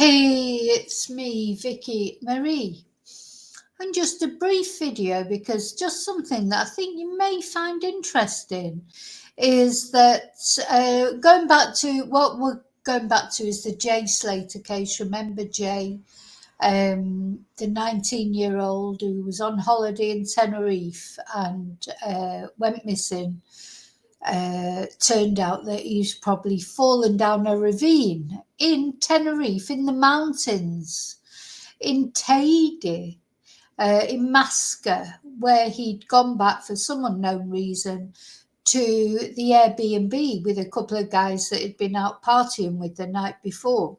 Hey, it's me, Vicki Marie. And just a brief video because just something that I think you may find interesting is that going back to what we're going back to is the Jay Slater case. Remember Jay, the 19-year-old who was on holiday in Tenerife and went missing. Turned out that he's probably fallen down a ravine in Tenerife, in the mountains, in Teide, in Masca, where he'd gone back for some unknown reason to the Airbnb with a couple of guys that had been out partying with the night before.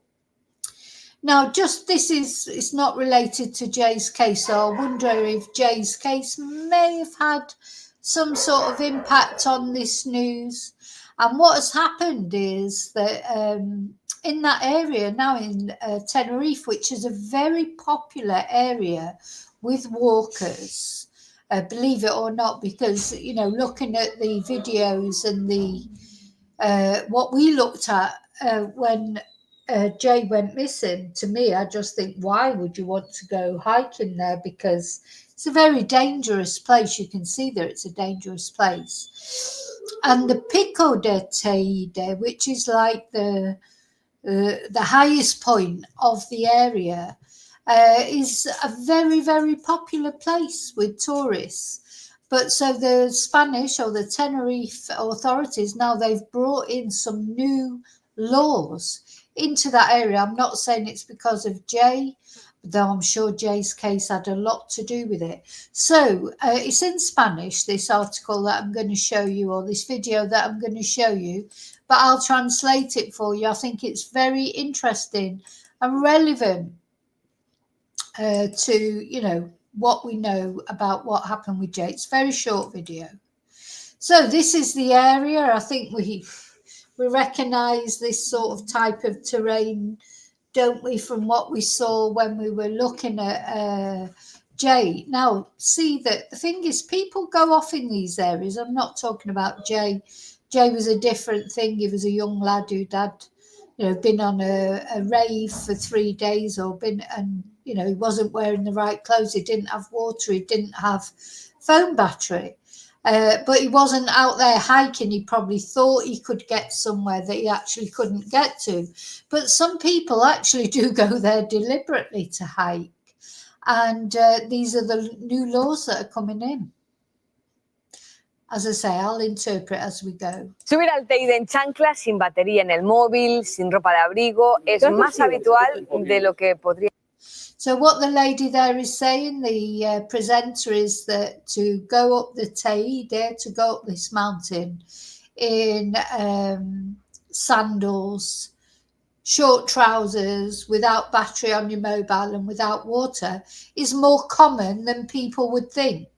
Now, just it's not related to Jay's case, so I wonder if Jay's case may have had some sort of impact on this news. And what has happened is that in that area now in Tenerife, which is a very popular area with walkers, believe it or not, because, you know, looking at the videos and the what we looked at when Jay went missing, to me, I just think, why would you want to go hiking there? Because it's a very dangerous place. You can see that it's a dangerous place. And the Pico de Teide, which is like the highest point of the area, is a very, very popular place with tourists. But so the Spanish or the Tenerife authorities, now they've brought in some new laws into that area. I'm not saying it's because of Jay, though I'm sure Jay's case had a lot to do with it. So it's in Spanish, this article that I'm going to show you, or this video that I'm going to show you, but I'll translate it for you. I think it's very interesting and relevant to, you know, what we know about what happened with Jay. It's a very short video. So this is the area. I think we recognize this sort of type of terrain, don't we, from what we saw when we were looking at Jay. Now, see that the thing is, people go off in these areas. I'm not talking about Jay. Jay was a different thing. He was a young lad who'd had, you know, been on a rave for 3 days, or been, and, you know, he wasn't wearing the right clothes. He didn't have water. He didn't have phone battery. But he wasn't out there hiking. He probably thought he could get somewhere that he actually couldn't get to. But some people actually do go there deliberately to hike. And these are the new laws that are coming in. As I say, I'll interpret as we go. Subir al Teide en chanclas, sin batería en el móvil, sin ropa de abrigo, es más habitual de lo que podría. So what the lady there is saying, the presenter, is that to go up the Teide, to go up this mountain in sandals, short trousers, without battery on your mobile and without water, is more common than people would think.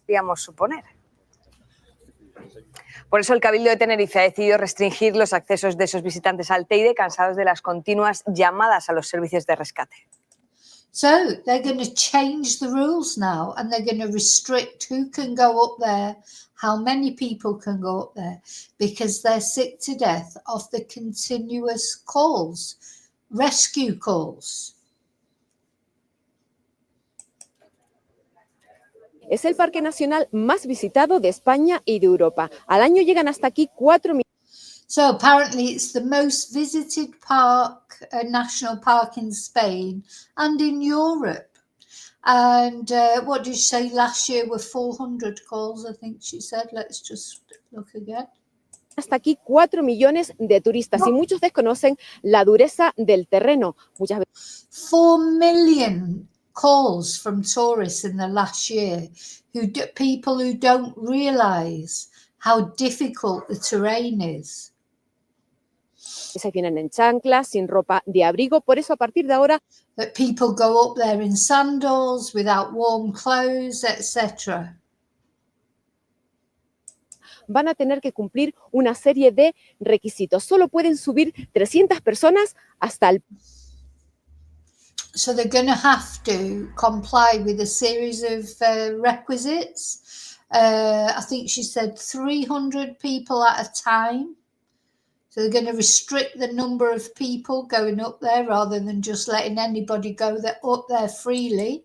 Podríamos suponer. Por eso el Cabildo de Tenerife ha decidido restringir los accesos de esos visitantes al Teide, cansados de las continuas llamadas a los servicios de rescate. So they're going to change the rules now, and they're going to restrict who can go up there, how many people can go up there, because they're sick to death of the continuous calls, rescue calls. Es el parque nacional más visitado de España y de Europa. Al año llegan hasta aquí 4 millones. So apparently it's the most visited park, national park in Spain and in Europe. And what did she say? Last year were 400 calls, I think she said. Let's just look again. Hasta aquí 4 millones de turistas y muchos desconocen la dureza del terreno. Muchas veces 4 million calls from tourists in the last year, people who don't realize how difficult the terrain is. vienen en chanclas, sin ropa de abrigo, por eso a partir de ahora That people go up there in sandals, without warm clothes, etc. van a tener que cumplir una serie de requisitos. Solo pueden subir 300 personas hasta el... So they're going to have to comply with a series of requisites. I think she said 300 people at a time So they're going to restrict the number of people going up there rather than just letting anybody go up there freely.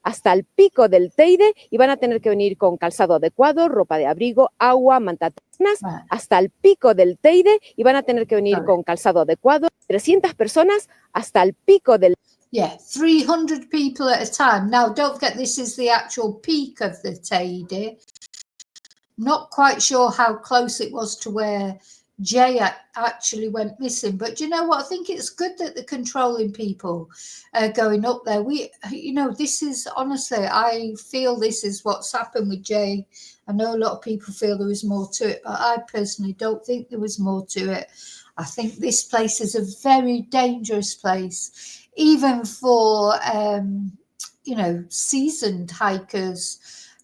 Hasta el pico del Teide y van a tener que venir con calzado adecuado, ropa de abrigo, agua, manta térmicas, Right. hasta el pico del Teide y van a tener que venir Sorry. con calzado adecuado. 300 personas hasta el pico del Yeah, 300 people at a time. Now, don't forget, this is the actual peak of the Teide. Not quite sure how close it was to where Jay actually went missing, but you know what? I think it's good that the controlling people are going up there. This is honestly, I feel this is what's happened with Jay. I know a lot of people feel there was more to it, but I personally don't think there was more to it. I think this place is a very dangerous place, even for seasoned hikers.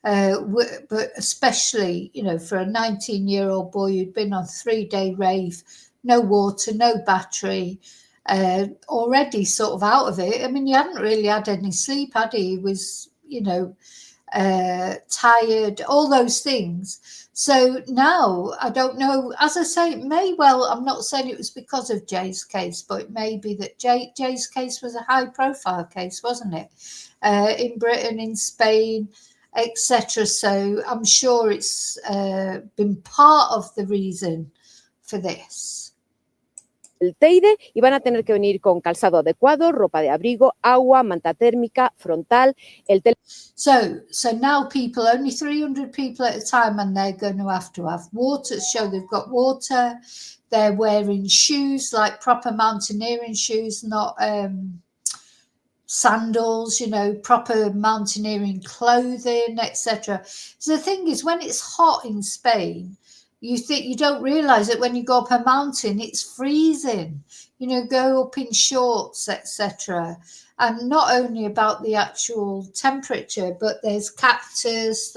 But especially, for a 19-year-old boy who'd been on a 3-day rave, no water, no battery, already sort of out of it. I mean, he hadn't really had any sleep, had he? He was, tired, all those things. So now, I don't know, as I say, I'm not saying it was because of Jay's case, but it may be that Jay's case was a high-profile case, wasn't it? In Britain, in Spain, etc. So I'm sure it's been part of the reason for this. el Teide y van a tener que venir con calzado adecuado, ropa de abrigo, agua, manta térmica, frontal, So now only 300 people at a time, and they're going to have water, show they've got water. They're wearing shoes, like proper mountaineering shoes, not sandals, proper mountaineering clothing, etc. So the thing is, when it's hot in Spain, you don't realize that when you go up a mountain, it's freezing. Go up in shorts, etc. And not only about the actual temperature, but there's cactus.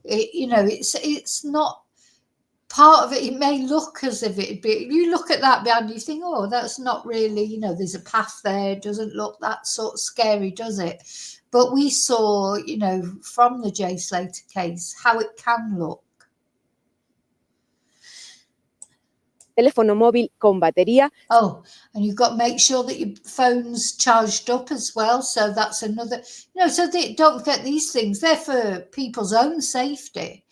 It's not. Part of it may look as if it'd be, you look at that behind you think, oh, that's not really, there's a path there. It doesn't look that sort of scary, does it? But we saw, from the Jay Slater case, how it can look. teléfono móvil con batería. Oh, and you've got to make sure that your phone's charged up as well. So that's another, don't forget these things. They're for people's own safety.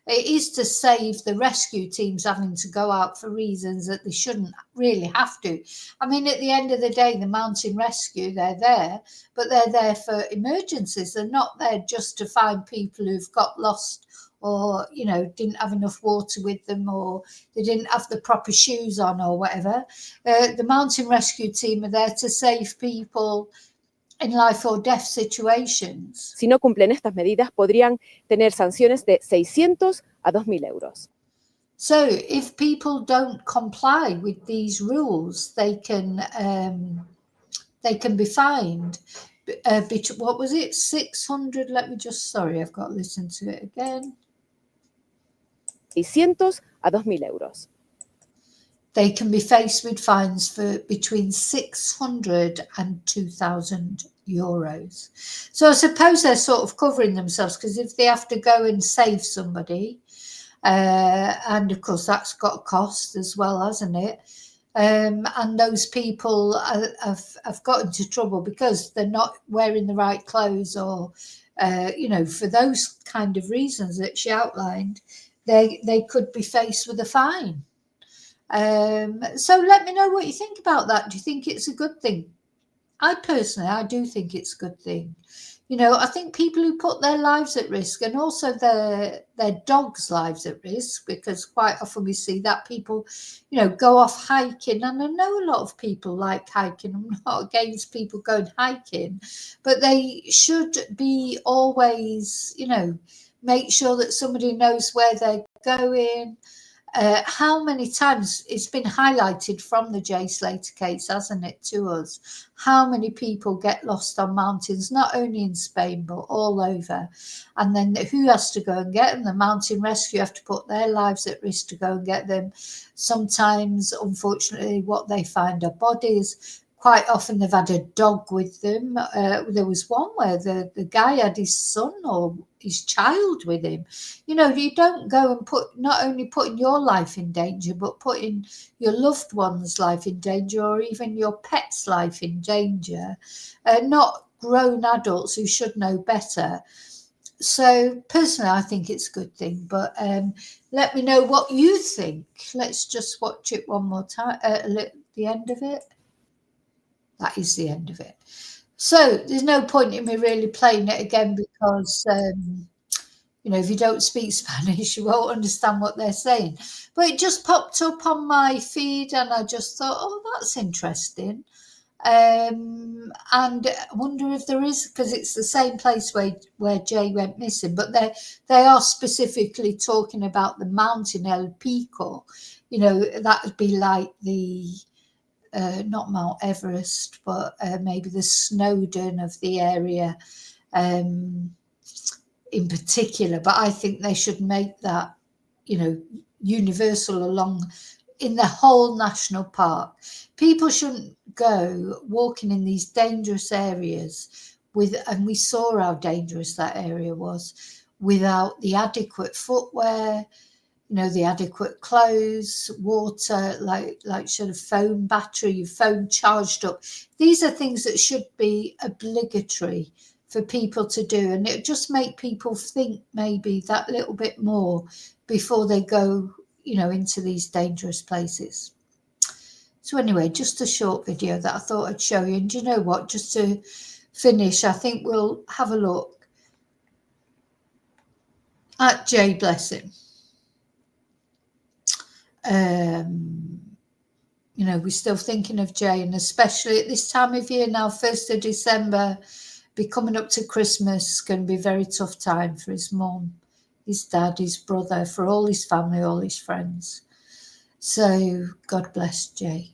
It is to save the rescue teams having to go out for reasons that they shouldn't really have to. I mean, at the end of the day, the mountain rescue, they're there, but they're there for emergencies. They're not there just to find people who've got lost or, didn't have enough water with them, or they didn't have the proper shoes on or whatever. The mountain rescue team are there to save people in life or death situations. Si no cumplen estas medidas, podrían tener sanciones de 600 a 2.000 euros. So if people don't comply with these rules, they can be fined. What was it? 600. Sorry, I've got to listen to it again. 600 a 2.000 euros. They can be faced with fines for between 600 and 2,000 euros. So I suppose they're sort of covering themselves, because if they have to go and save somebody, and of course that's got a cost as well, hasn't it? And those people have got into trouble because they're not wearing the right clothes, or, for those kind of reasons that she outlined, they could be faced with a fine. So let me know what you think about that. Do you think it's a good thing? I do think it's a good thing. I think people who put their lives at risk, and also their dogs' lives at risk, because quite often we see that people, go off hiking. And I know a lot of people like hiking. I'm not against people going hiking, but they should be always, make sure that somebody knows where they're going. How many times it's been highlighted from the Jay Slater case, hasn't it, to us? How many people get lost on mountains, not only in Spain, but all over. And then who has to go and get them? The mountain rescue have to put their lives at risk to go and get them. Sometimes, unfortunately, what they find are bodies. quite often they've had a dog with them. There was one where the guy had his son or his child with him. You know, you don't go and not only putting your life in danger, but putting your loved one's life in danger, or even your pet's life in danger. Not grown adults who should know better. So personally, I think it's a good thing, but let me know what you think. Let's just watch it one more time. The end of it. That is the end of it. So there's no point in me really playing it again because, you know, if you don't speak Spanish, you won't understand what they're saying. But it just popped up on my feed and I just thought, oh, that's interesting. And I wonder if there is, because it's the same place where Jay went missing, but they are specifically talking about the mountain El Pico. You know, that would be like the not Mount Everest, but maybe the Snowdon of the area in particular. But I think they should make that, you know, universal along in the whole national park. People shouldn't go walking in these dangerous areas and we saw how dangerous that area was, without the adequate footwear, you know, the adequate clothes, water, like sort of phone battery, your phone charged up. These are things that should be obligatory for people to do, and it just make people think maybe that little bit more before they go, you know, into these dangerous places. So anyway, just a short video that I thought I'd show you. And do you know what, just to finish, I think we'll have a look at Jay Blessing. You know, we're still thinking of Jay, and especially at this time of year now, 1st of December, be coming up to Christmas, it's going to be a very tough time for his mum, his dad, his brother, for all his family, all his friends. So God bless Jay.